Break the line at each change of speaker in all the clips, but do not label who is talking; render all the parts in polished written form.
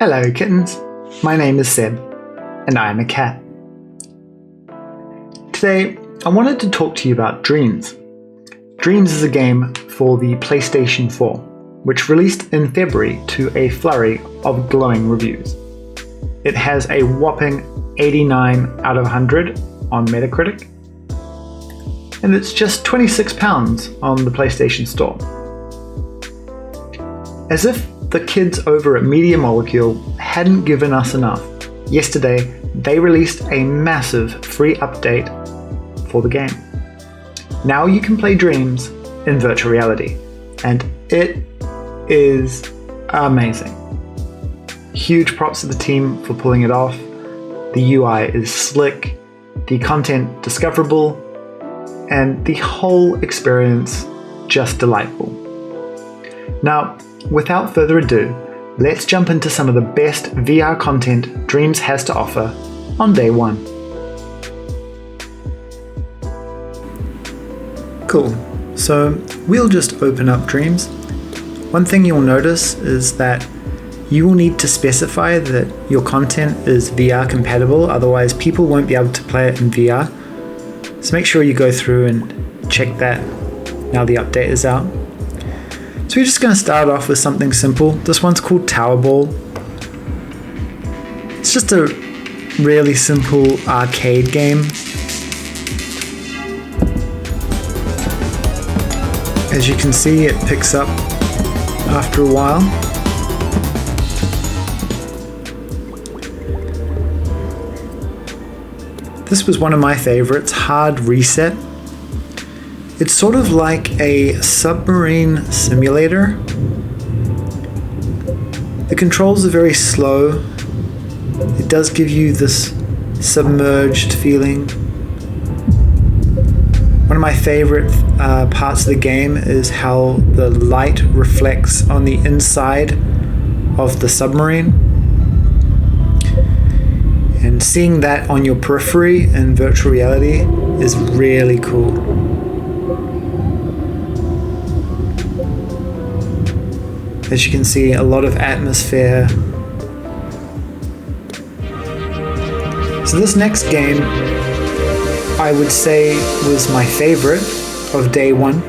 Hello kittens, my name is Seb, and I am a cat. Today, I wanted to talk to you about Dreams. Dreams is a game for the PlayStation 4, which released in February to a flurry of glowing reviews. It has a whopping 89 out of 100 on Metacritic, and it's just £26 on the PlayStation Store. As if the kids over at Media Molecule hadn't given us enough, yesterday they released a massive free update for the game. Now you can play Dreams in virtual reality, and it is amazing. Huge props to the team for pulling it off. The UI is slick, the content discoverable, and the whole experience just delightful. Now, without further ado, let's jump into some of the best VR content Dreams has to offer on day one. Cool, so we'll just open up Dreams. One thing you'll notice is that you will need to specify that your content is VR compatible, otherwise people won't be able to play it in VR. So make sure you go through and check that now the update is out. So we're just going to start off with something simple. This one's called TowerBall. It's just a really simple arcade game. As you can see, it picks up after a while. This was one of my favorites, Hard Reset. It's sort of like a submarine simulator. The controls are very slow. It does give you this submerged feeling. One of my favorite parts of the game is how the light reflects on the inside of the submarine. And seeing that on your periphery in virtual reality is really cool. As you can see, a lot of atmosphere. So this next game, I would say, was my favorite of day one.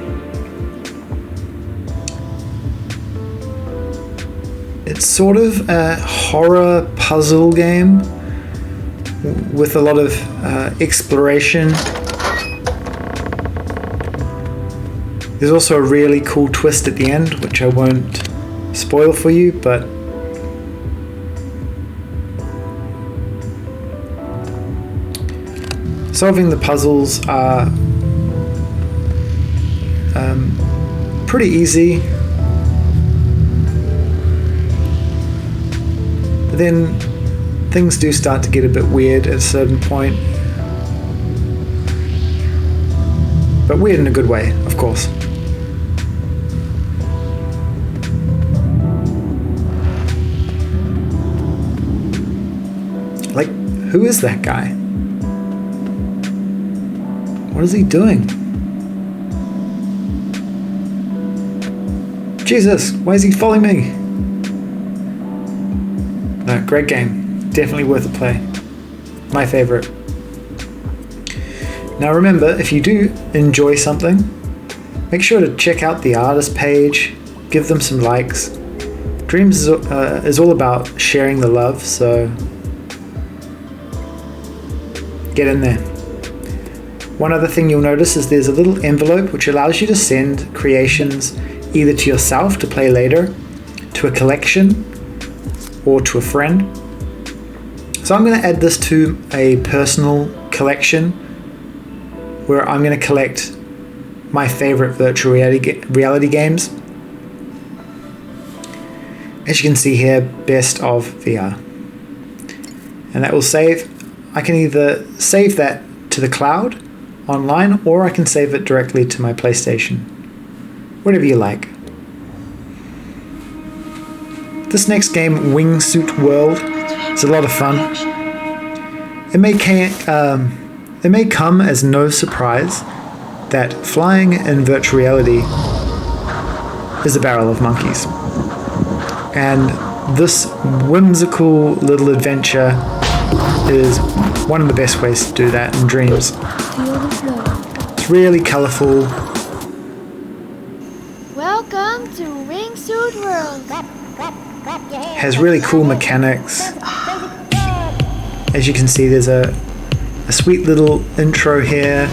It's sort of a horror puzzle game with a lot of exploration. There's also a really cool twist at the end, which I won't spoil for you, but solving the puzzles are pretty easy. But then things do start to get a bit weird at a certain point. But weird in a good way, of course. Like, who is that guy? What is he doing? Jesus, why is he following me? No, great game. Definitely worth a play. My favorite. Now remember, if you do enjoy something, make sure to check out the artist page, give them some likes. Dreams is all about sharing the love, so get in there. One other thing you'll notice is there's a little envelope which allows you to send creations either to yourself to play later, to a collection, or to a friend. So I'm going to add this to a personal collection where I'm going to collect my favorite virtual reality games. As you can see here, best of VR. And that will save. I can either save that to the cloud online, or I can save it directly to my PlayStation. Whatever you like. This next game, Wingsuit World, is a lot of fun. It may come as no surprise that flying in virtual reality is a barrel of monkeys. And this whimsical little adventure is one of the best ways to do that in Dreams. It's really colourful.
Welcome to Wingsuit World.
Has really cool mechanics. As you can see, there's a sweet little intro here,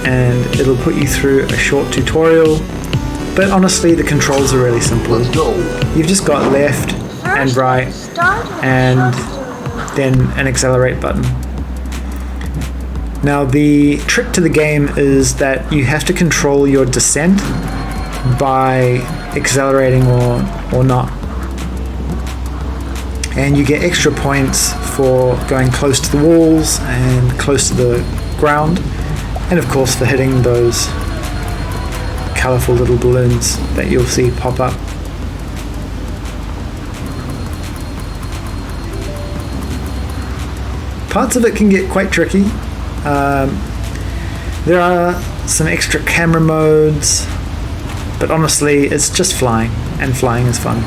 and it'll put you through a short tutorial. But honestly, the controls are really simple. You've just got left and right, and then an accelerate button. Now, the trick to the game is that you have to control your descent by accelerating or not. And you get extra points for going close to the walls and close to the ground, and of course for hitting those colourful little balloons that you'll see pop up. Parts of it can get quite tricky. There are some extra camera modes, but honestly it's just flying, and flying is fun,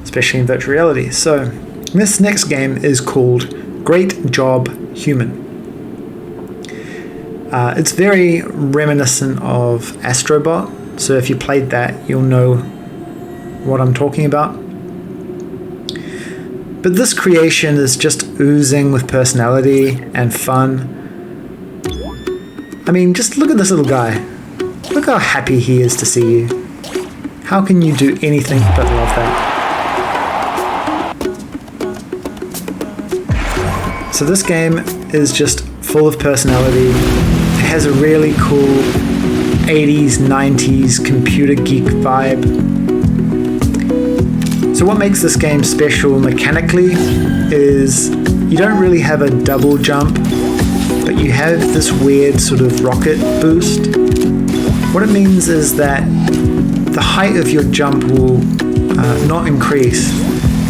especially in virtual reality. So this next game is called Great Job Human. It's very reminiscent of Astrobot, so if you played that, you'll know what I'm talking about. But this creation is just oozing with personality and fun. I mean, just look at this little guy. Look how happy he is to see you. How can you do anything but love that? So this game is just full of personality. It has a really cool 80s, 90s computer geek vibe. So what makes this game special mechanically is you don't really have a double jump, but you have this weird sort of rocket boost. What it means is that the height of your jump will not increase,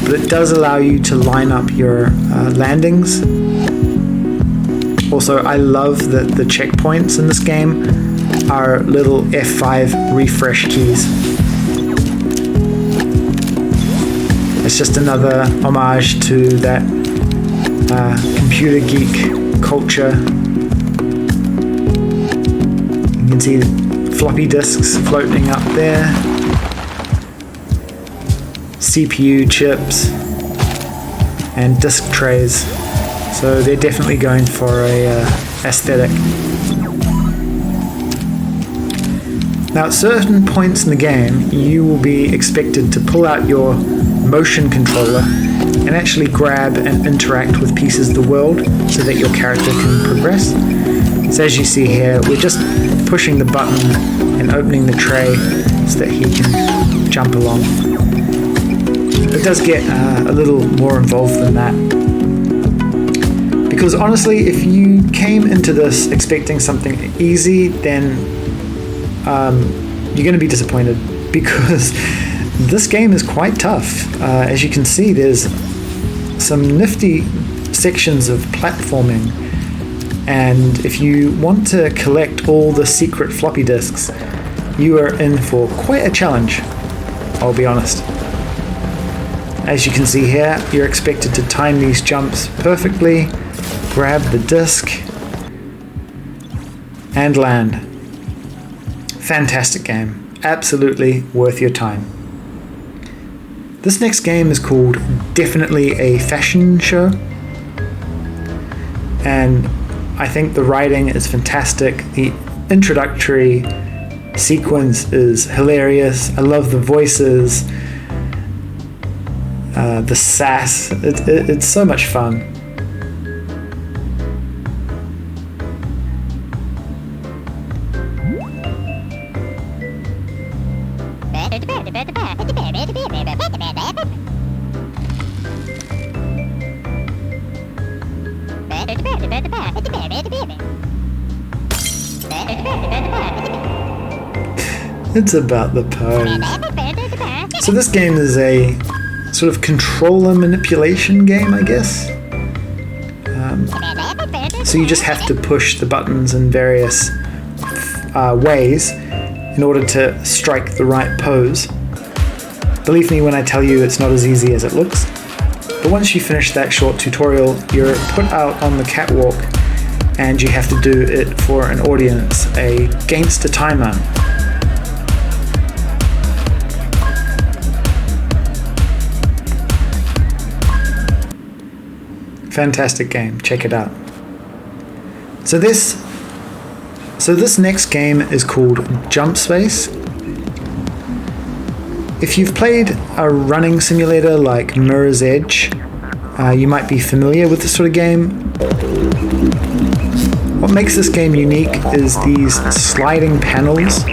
but it does allow you to line up your landings. Also, I love that the checkpoints in this game are little F5 refresh keys. It's just another homage to that computer geek culture. You can see floppy disks floating up there, CPU chips, and disk trays. So they're definitely going for a aesthetic. Now, at certain points in the game, you will be expected to pull out your motion controller and actually grab and interact with pieces of the world so that your character can progress. So as you see here, we're just pushing the button and opening the tray so that he can jump along. It does get a little more involved than that. Because honestly, if you came into this expecting something easy, then you're going to be disappointed, because this game is quite tough. As you can see, there's some nifty sections of platforming, and if you want to collect all the secret floppy disks, you are in for quite a challenge, I'll be honest. As you can see here, you're expected to time these jumps perfectly, grab the disc, and land. Fantastic game. Absolutely worth your time. This next game is called Definitely a Fashion Show. And I think the writing is fantastic. The introductory sequence is hilarious. I love the voices, the sass. It's so much fun. It's about the pose. So this game is a sort of controller manipulation game, I guess. So you just have to push the buttons in various ways in order to strike the right pose. Believe me when I tell you it's not as easy as it looks. But once you finish that short tutorial, you're put out on the catwalk and you have to do it for an audience against a timer. Fantastic game, check it out. So this next game is called Jump Space. If you've played a running simulator like Mirror's Edge, you might be familiar with this sort of game. What makes this game unique is these sliding panels.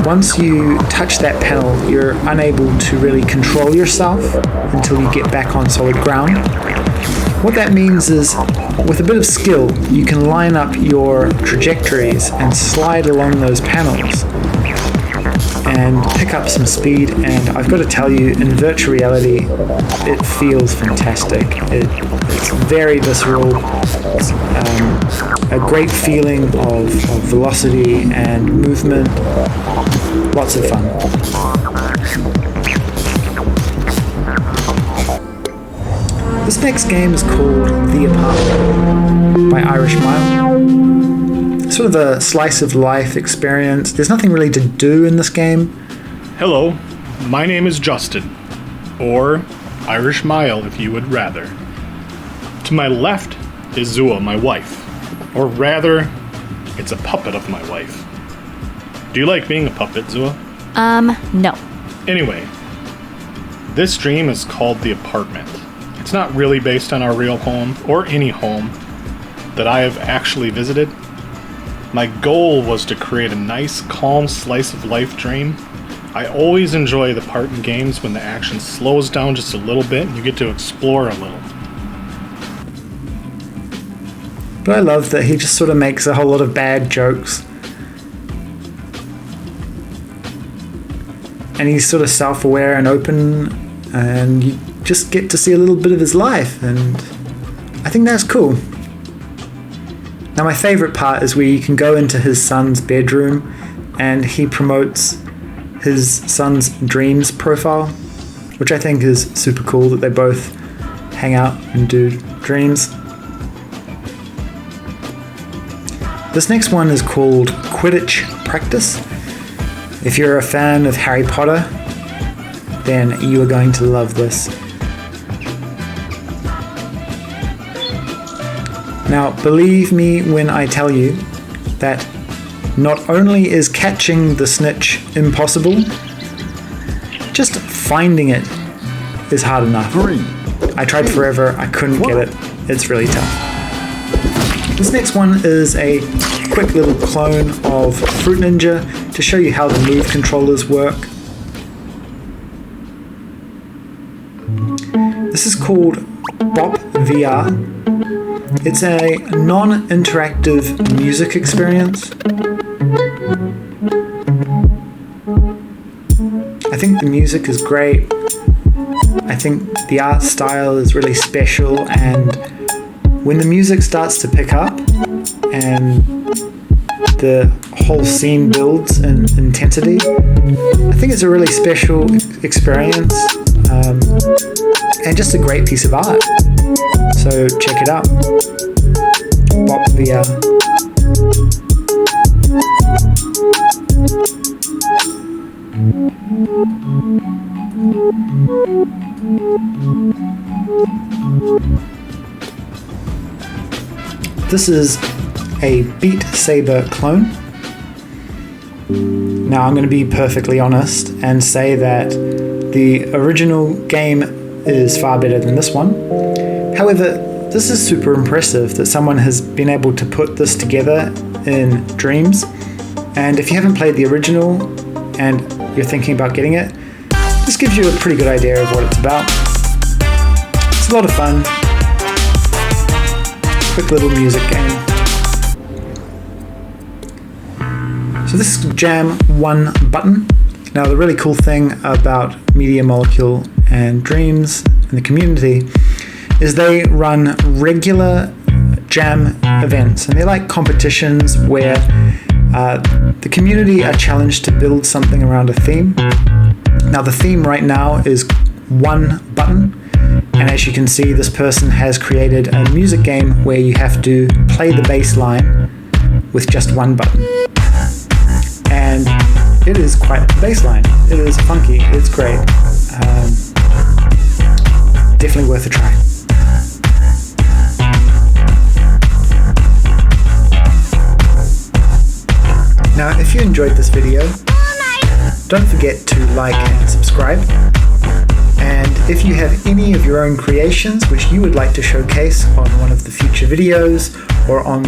Once you touch that panel, you're unable to really control yourself until you get back on solid ground. What that means is, with a bit of skill, you can line up your trajectories and slide along those panels and pick up some speed, and I've got to tell you, in virtual reality, it feels fantastic. It's very visceral, a great feeling of velocity and movement, lots of fun. This next game is called The Apartment by Irish Mile. Sort of a slice of life experience. There's nothing really to do in this game.
Hello, my name is Justin, or Irish Mile if you would rather. To my left is Zua, my wife, or rather, it's a puppet of my wife. Do you like being a puppet, Zua?
No.
Anyway, this dream is called The Apartment. It's not really based on our real home, or any home that I have actually visited. My goal was to create a nice, calm slice of life dream. I always enjoy the part in games when the action slows down just a little bit and you get to explore a little.
But I love that he just sort of makes a whole lot of bad jokes. And he's sort of self-aware and open, and you just get to see a little bit of his life, and I think that's cool. Now my favorite part is where you can go into his son's bedroom and he promotes his son's dreams profile, which I think is super cool that they both hang out and do dreams. This next one is called Quidditch Practice. If you're a fan of Harry Potter, then you are going to love this. Now, believe me when I tell you that not only is catching the snitch impossible, just finding it is hard enough. I tried forever, I couldn't get it. It's really tough. This next one is a quick little clone of Fruit Ninja to show you how the move controllers work. This is called bobvr. It's a non-interactive music experience. I think the music is great. I think the art style is really special, and when the music starts to pick up and the whole scene builds in intensity, I think it's a really special experience, and just a great piece of art. So check it out. bobvr. This is a Beat Saber clone. Now I'm going to be perfectly honest and say that the original game is far better than this one. However, this is super impressive that someone has been able to put this together in Dreams. And if you haven't played the original and you're thinking about getting it, this gives you a pretty good idea of what it's about. It's a lot of fun. Quick little music game. So this is Jam One Button. Now the really cool thing about Media Molecule and Dreams and the community is they run regular jam events, and they're like competitions where the community are challenged to build something around a theme. Now the theme right now is one button, and as you can see, this person has created a music game where you have to play the bass line with just one button. And it is quite the bass line. It is funky, it's great. Definitely worth a try. Now, if you enjoyed this video, don't forget to like and subscribe. And if you have any of your own creations which you would like to showcase on one of the future videos or on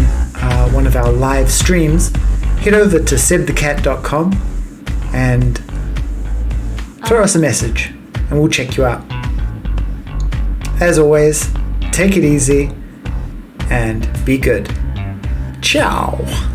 one of our live streams, head over to sebthecat.com and throw us a message and we'll check you out. As always, take it easy and be good. Ciao!